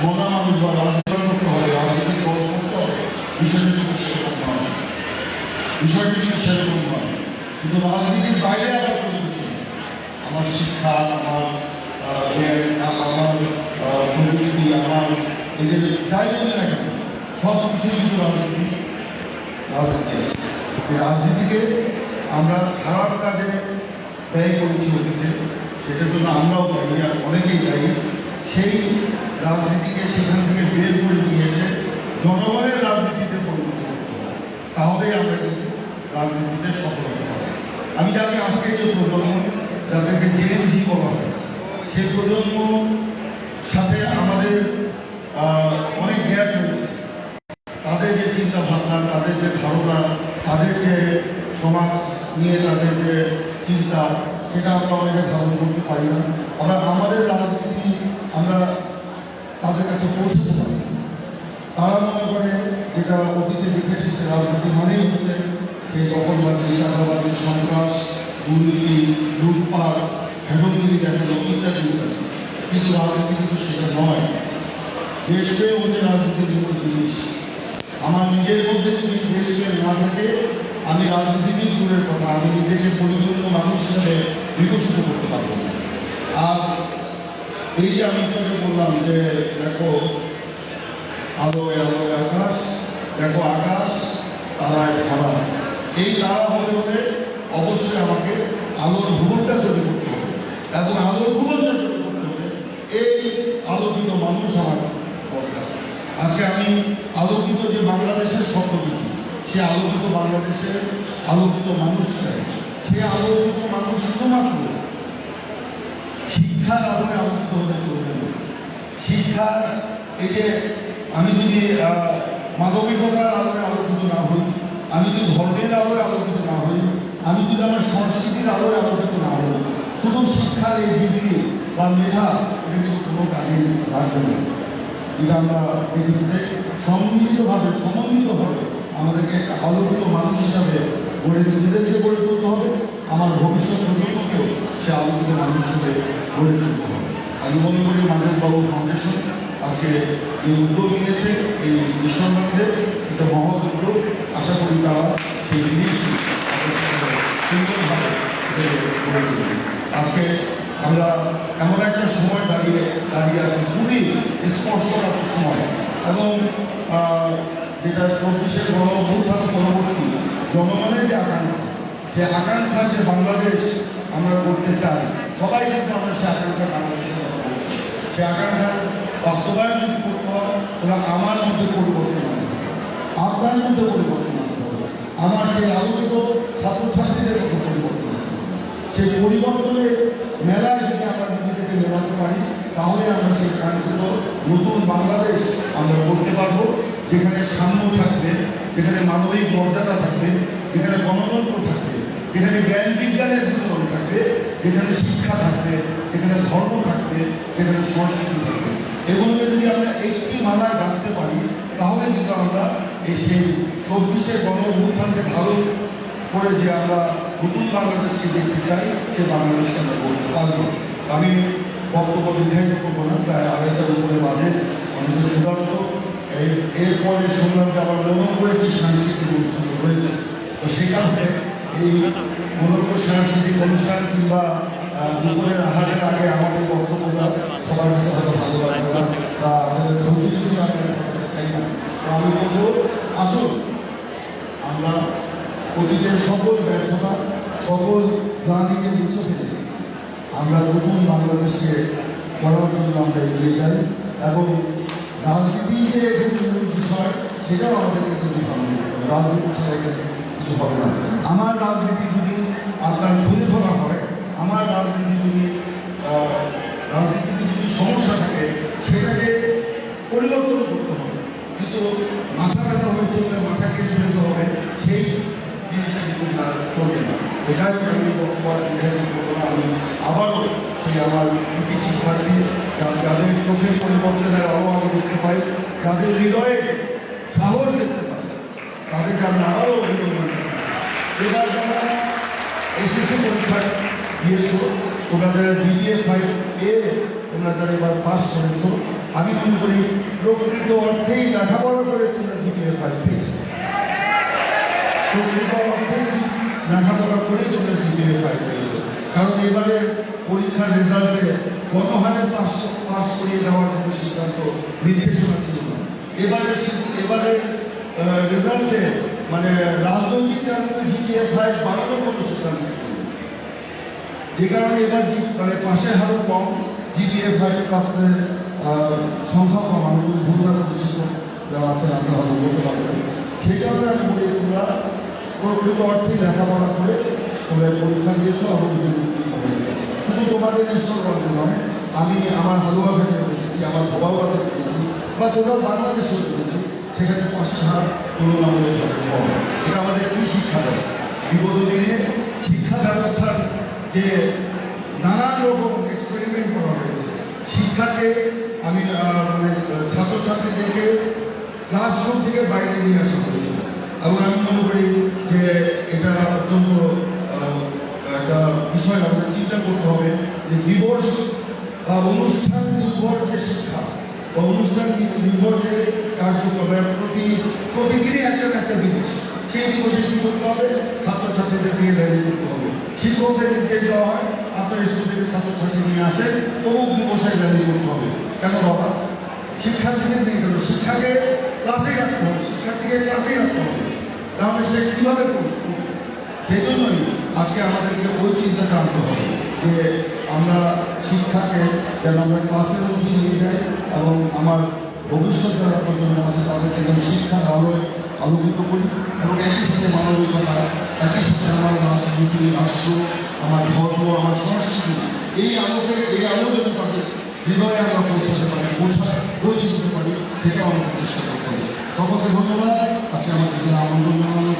মনা মানুষ বা রাজনীতি করতে হবে, রাজনীতি দল করতে হবে, বিষয়টা কিন্তু সেরকম নয়, বিষয়টা কিন্তু সেরকম নয়। কিন্তু রাজনীতির বাইরে আবার কোনো কিছু নেই। আমার শিক্ষা, আমার আমার প্রযুক্তি, আমার এই যে যাই বলি না কেন, সব কিছুই কিন্তু রাজনীতি আছে। এই রাজনীতিকে আমরা খারাপ কাজে ব্যয় করেছি অতীতে, সেটার জন্য আমরাও দায়ী আর অনেকেই দায়ী। সেই রাজনীতিকে সেখান থেকে বের করে নিয়ে এসে জনগণের রাজনীতিতে পরিণত করতে হবে, তাহলেই আমরা কিন্তু রাজনীতিতে সফল হতে পারি। আমি জানি আজকে যে প্রজন্ম, যাদেরকে জেএনজি বলা হয়, সেই প্রজন্ম সাথে আমাদের অনেক গ্যাপ রয়েছে। তাদের যে চিন্তা ভাবনা, তাদের যে ধারণা, তাদের যে সমাজ নিয়ে তাদের যে চিন্তা, সেটা আমরা অনেকে ধারণ করতে পারি না। আমরা আমাদের রাজনীতি আমরা তাদের কাছে পৌঁছতে পারি। তারা মনে করে যেটা অতীতে দেখে এসেছে, রাজনীতি মানেই হচ্ছে সেই দখলবাজি, চাঁদাবাজি, সন্ত্রাস, দুর্নীতি, লুটপাট, হেমগিরি দেখানো ইত্যাদি ইত্যাদি। কিন্তু রাজনীতি কিন্তু সেটা নয়। দেশপ্রেম হচ্ছে রাজনীতির মূল জিনিস। আমার নিজের মধ্যে যদি দেশপ্রেম না থাকে, আমি রাজনীতিবিদ দূরের কথা, আমি নিজেকে পরিপূর্ণ মানুষ হিসেবে বিকশিত করতে পারবো না। আর এই যে আমি তোকে বললাম যে দেখো আলোয় আলোয় আকাশ, দেখো আকাশ তারায় ভরা, এই তারা হতে হলে অবশ্যই আমাকে আলোর ভূগোলটা তৈরি করতে হবে, এবং আলোর ভূগোলটা তৈরি করতে হবে এই আলোকিত মানুষ আমার দরকার। আজকে আমি আলোকিত যে বাংলাদেশের স্বপ্ন দেখি, সে আলোকিত বাংলাদেশের আলোকিত মানুষ চাই। সে আলোকিত মানুষ শুধুমাত্র শিক্ষার আলোয় আলোকিত হতে চলবে না। শিক্ষার এই যে আমি যদি মানবিকতার আলোয় আলোকিত না হই, আমি যদি ধর্মের আলোয় আলোকিত না হই, আমি যদি আমার সংস্কৃতির আলোয় আলোকিত না হই, শুধু শিক্ষার এই ডিগ্রি বা মেধা এটা কিন্তু কোনো কাজে লাগবে না। যেটা আমরা দেখেছি যে সম্মিলিতভাবে সমন্বিতভাবে আমাদেরকে একটা আলোকিত মানুষ হিসাবে নিজেদেরকে গড়ে তুলতে হবে, আমার ভবিষ্যৎ প্রজন্মকেও সে আলোকিত মানুষ হিসেবে গড়ে তুলতে হবে। আমি মনে করি মাজেদ বাবু ফাউন্ডেশন আজকে যে উদ্যোগ নিয়েছে এই মিশনকে, এটা মহৎ উদ্যোগ। আশা করি তারা সেই জিনিসটি সুন্দরভাবে গড়ে তুলবে। আজকে আমরা এমন একটা সময় দাঁড়িয়ে আছি, খুবই স্পর্শকাতর সময়, এবং যেটা 24-এর গণ অভ্যুত্থান পরবর্তী জনগণের যে আকাঙ্ক্ষা, যে আকাঙ্ক্ষার যে বাংলাদেশ আমরা করতে চাই, সবাই কিন্তু আমরা সে আকাঙ্ক্ষা বাংলাদেশের কথা বলছি। সে আকাঙ্ক্ষার বাস্তবায়ন যদি করতে হয়, তাহলে আমার মধ্যে পরিবর্তন আনতে হবে, আপনার মধ্যে পরিবর্তন আনতে হবে, আমার সেই আলোকিত ছাত্রছাত্রীদের মধ্যে পরিবর্তন আনতে হবে। সেই পরিবর্তনের মেলায় যদি আমরা নিজেদেরকে মেলাতে পারি, তাহলে আমরা সেই কাঙ্ক্ষিত নতুন বাংলাদেশ আমরা করতে পারবো, যেখানে সাম্য থাকবে, যেখানে মানবিক মর্যাদা থাকবে, যেখানে গণতন্ত্র থাকবে, যেখানে জ্ঞান বিজ্ঞানের বিচরণ থাকবে, যেখানে শিক্ষা থাকবে, যেখানে ধর্ম থাকবে, যেখানে সংস্কৃতি থাকবে। এগুলোকে যদি আমরা একটি মালায় গাঁথতে পারি, তাহলে কিন্তু আমরা এই সেই 24-এর গণ অভ্যুত্থানকে ধারণ করে যে আমরা নতুন বাংলাদেশকে দেখতে চাই, সে বাংলাদেশকে আমরা করতে পারবো। আমি বক্তব্য দীর্ঘায়িত করবো না, প্রায় 2:30টার উপরে বাজে, অনেকে ক্ষুধার্ত। এরপরে শুনলাম যে আবার মনোপুরে কি সাংস্কৃতিক অনুষ্ঠান রয়েছে, তো সেই কারণে এই মনোপুর সাংস্কৃতিক অনুষ্ঠান কিংবা দুপুরের আহারের আগে আমাদের বক্তব্যটা সবার কাছে হয়তো ভালো লাগবে না, বা আমাদের ধৈর্য আমি চাই না। তো আমি বলবো, আসুন আমরা অতীতের সকল ব্যর্থতা, সকল প্রাণীকে মুছে ফেলে আমরা নতুন বাংলাদেশকে গড়ার জন্য আমরা এগিয়ে যাই, এবং রাজনীতি যে বিষয় সেটাও আমাদেরকে কিন্তু ভালো করতে হবে। রাজনীতি ছাড়া এখানে কিছু হবে না। আমার রাজনীতি যদি আপনার তুলে ধরা হয়, আমার রাজনীতিতে যদি সমস্যা থাকে, সেটাকে পরিবর্তন করতে হবে। কিন্তু মাথা ব্যথা হয়েছে বলে মাথা কেটে ফেলতে হবে, সেই জিনিসটা কিন্তু চলবে না। এটাই আমি আমি আবারও সেই আমার কৃতি শিক্ষার্থী, যাদের চোখে পরিবর্তনের আলো আমি দেখতে পাই, যাদের হৃদয়ে সাহস দেখতে পাই, তাদেরকে আমি আবারও অভিনন্দন করি। এবার যারা এসএসসি পরীক্ষা দিয়েছো, তোমরা যারা GPA 5A তোমরা যারা এবার পাস করেছো, আমি মনে করি প্রকৃত অর্থেই লেখাপড়া করে তোমরা জিপিএ 5 পেয়েছো। প্রকৃত অর্থেই লেখাপড়া করে তোমরা জিপিএ 5 পেয়েছো। কারণ এবারে পরীক্ষার রেজাল্টে কত হারে পাস করিয়ে দেওয়ার কোনো সিদ্ধান্ত নির্দেশনা ছিল না। এবারে রেজাল্টে মানে রাজনৈতিক কারণে জিপিএ 5 বাড়ানোর কোনো সিদ্ধান্ত ছিল না। যে কারণে এবার মানে পাশের হারও কম, জিপিএ 5 প্রাপ্তের সংখ্যা কম। আমি ভুলভাবে বিশিষ্ট যারা আছেন আপনি হয়তো বলতে পারবেন। সেই কারণে আমি বলি তোমরা প্রকৃত অর্থে লেখাপড়া করে তোমরা পরীক্ষা দিয়েছো এবং শুধু তোমাদের ঈশ্বরগঞ্জে নয়, আমি আমার হালুয়াঘাটে দেখেছি, আমার ভোবাবাতে দেখেছি, বা টোটাল বাংলাদেশেও দেখেছি, সেখানে পাশের হার তুলনামূলকভাবে কম। এটা আমাদের কী শিক্ষা দেয়? বিগত দিনে শিক্ষা ব্যবস্থার যে নানান রকম এক্সপেরিমেন্ট করা হয়েছে, শিক্ষাকে আমি মানে ছাত্রছাত্রীদেরকে ক্লাসরুম থেকে বাইরে নিয়ে আসা হয়েছিল। এবং আমি মনে করি যে এটা অত্যন্ত একটা বিষয় আমাদের চিন্তা করতে হবে যে দিবস বা অনুষ্ঠান নির্ভর যে শিক্ষা বা অনুষ্ঠান নির্ভর যে কার্যক্রমের প্রতিদিনই একটা দিবস, সেই দিবসে কী করতে হবে? ছাত্রছাত্রীদের দিয়ে র্যালি করতে হবে। শিক্ষকদের নির্দেশ দেওয়া হয় আপনার স্কুল থেকে ছাত্রছাত্রী নিয়ে আসে অমুক দিবসে র্যালি করতে হবে। কেন বাবা? শিক্ষার্থীদের নিয়ে গেল, শিক্ষাকে ক্লাসেই রাখতে হবে, শিক্ষার্থীকে ক্লাসেই রাখতে হবে, তাহলে সে কীভাবে করবে? সেই জন্যই আজকে আমাদেরকে ওই চিন্তাটা আনতে হবে যে আমরা শিক্ষাকে যেন আমরা ক্লাসের মধ্যে নিয়ে যাই এবং আমার ভবিষ্যৎ যারা প্রজন্ম আছে তাদেরকে যেন শিক্ষার আলোয় আলোকিত করি এবং একই সাথে মানবিকতা, একই সাথে আমার রাজনীতি, রাষ্ট্র, আমার ধর্ম, আমার সংস্কৃতি, এই আলো যদি তাদের হৃদয়ে আমরা পৌঁছে দিতে পারি, সেটাও আমাদের চেষ্টা করতে হবে। সকলকে ধন্যবাদ। আজকে আমাদেরকে আমন্ত্রণ জানানোর